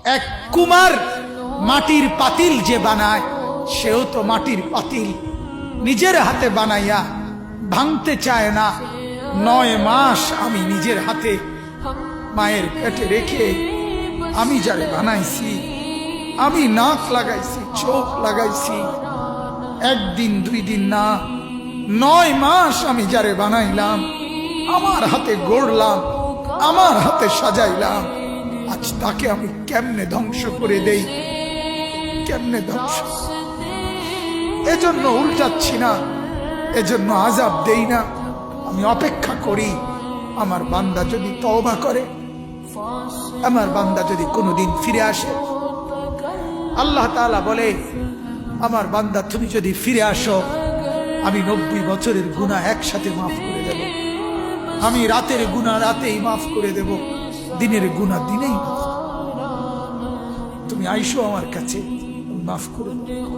এক কুমার মাটির পাতিল যে বানায়, সেও তো মাটির পাতিল নিজের হাতে বানাইয়া ভাঙতে চায় না। 9 মাস আমি নিজের হাতে মায়ের পেটে রেখে আমি যারে বানাইছি, আমি নাক লাগাইছি, চোখ লাগাইছি, 1 দিন 2 দিন না, 9 মাস আমি যারে বানাইলাম, আমার হাতে গড়লাম, আমার হাতে সাজাইলাম, আজ তাকে আমি কেমনে ধ্বংস করে দেই, কেমনে ধ্বংস। এজন্য উল্টাচ্ছি না, এজন্য আযাব দেই না। আমি অপেক্ষা করি আমার বান্দা যদি তওবা করে, আমার বান্দা যদি কোনোদিন ফিরে আসে। আল্লাহ তাআলা বলে, আমার বান্দা তুমি যদি ফিরে আসো, আমি 90 বছরের গুনাহ একসাথে মাফ করে দেব। আমি রাতের গুনাহ রাতেই মাফ করে দেব, দিনের গুনাহ দিনেই মাফ। তুমি আইসো আমার কাছে, মাফ করে দেব।